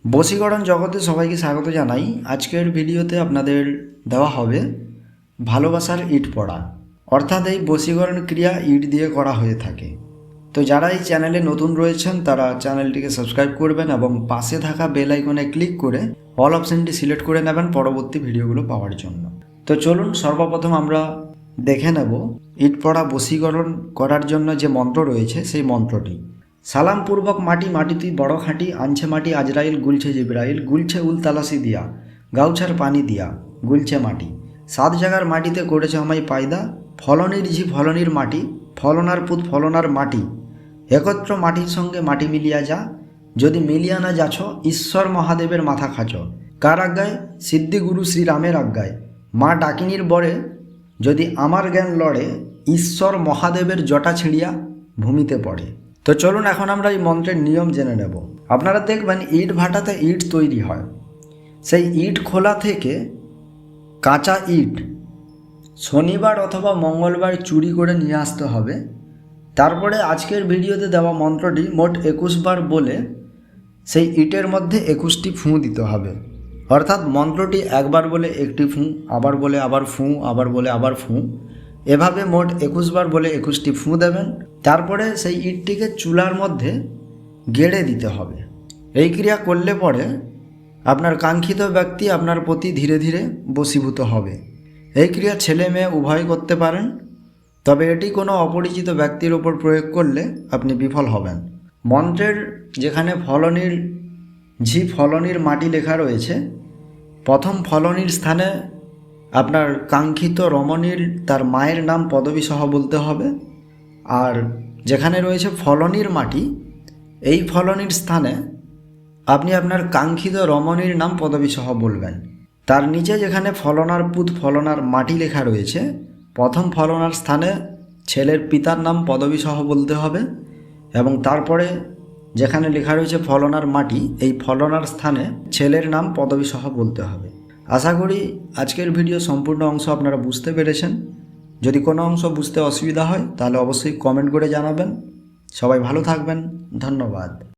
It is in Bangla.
বশীকরণ জগতে সবাইকে স্বাগত জানাই। আজকের ভিডিওতে আপনাদের দেওয়া হবে ভালোবাসার ইট পড়া, অর্থাৎ এই বশীকরণ ক্রিয়া ইট দিয়ে করা হয়ে থাকে। তো যারা এই চ্যানেলে নতুন রয়েছেন তারা চ্যানেলটিকে সাবস্ক্রাইব করবেন এবং পাশে থাকা বেল আইকনে ক্লিক করে অল অপশানটি সিলেক্ট করে নেবেন পরবর্তী ভিডিওগুলো পাওয়ার জন্য। তো চলুন সর্বপ্রথম আমরা দেখে নেব ইট পড়া বশীকরণ করার জন্য যে মন্ত্র রয়েছে সেই মন্ত্রটি। সালামপূর্বক মাটি মাটি তুই বড় খাঁটি, আনছে মাটি আজরাইল গুলছে জিব্রাইল, গুলছে উল তালাসি দিয়া গাউছার পানি দিয়া গুলছে মাটি, 7 জায়গার মাটিতে করেছে আমায় পায়দা, ফলনির ঝি ফলনির মাটি, ফলনার পুত ফলনার মাটি, একত্র মাটির সঙ্গে মাটি মিলিয়া যা, যদি মিলিয়া না যাছ ঈশ্বর মহাদেবের মাথা খাচ, কার আজ্ঞায়? সিদ্ধি গুরু শ্রীরামের আজ্ঞায়, মা ডাকিনীর বরে যদি আমার জ্ঞান লড়ে, ঈশ্বর মহাদেবের জটা ছিঁড়িয়া ভূমিতে পড়ে। তো চলুন এখন আমরা এই মন্ত্রের নিয়ম জেনে নেব। আপনারা দেখবেন ইট ভাটাতে ইট তৈরি হয়, সেই ইট খোলা থেকে কাঁচা ইট শনিবার অথবা মঙ্গলবার চুরি করে নিয়ে আসতে হবে। তারপরে আজকের ভিডিওতে দেওয়া মন্ত্রটি মোট 21 বার বলে সেই ইটের মধ্যে 21টি ফুঁ দিতে হবে। অর্থাৎ মন্ত্রটি একবার বলে একটি ফুঁ, আবার বলে আবার ফুঁ, আবার বলে আবার ফুঁ, এভাবে মোট 21 বার বলে 21টি ফুঁ দেবেন। তারপরে সেই ইটটিকে চুলার মধ্যে গেড়ে দিতে হবে। এই ক্রিয়া করলে পরে আপনার কাঙ্ক্ষিত ব্যক্তি আপনার প্রতি ধীরে ধীরে বশীভূত হবে। এই ক্রিয়া ছেলে মেয়ে উভয় করতে পারেন, তবে এটি কোনো অপরিচিত ব্যক্তির ওপর প্রয়োগ করলে আপনি বিফল হবেন। মন্ত্রের যেখানে ফলনির ঝি ফলনির মাটি লেখা রয়েছে, প্রথম ফলনির স্থানে আপনার কাঙ্ক্ষিত রমণীর তার মায়ের নাম পদবী সহ বলতে হবে। আর যেখানে রয়েছে ফলনির মাটি, এই ফলনির স্থানে আপনি আপনার কাঙ্ক্ষিত রমণীর নাম পদবী সহ বলবেন। তার নিচে যেখানে ফলনার পুত ফলনার মাটি লেখা রয়েছে, প্রথম ফলনার স্থানে ছেলের পিতার নাম পদবী সহ বলতে হবে এবং তারপরে যেখানে লেখা রয়েছে ফলনার মাটি, এই ফলনার স্থানে ছেলের নাম পদবী সহ বলতে হবে। আশা করি আজকের ভিডিও সম্পূর্ণ অংশ আপনারা বুঝতে পেরেছেন। যদি কোনো অংশ বুঝতে অসুবিধা হয় তাহলে অবশ্যই কমেন্ট করে জানাবেন। সবাই ভালো থাকবেন, ধন্যবাদ।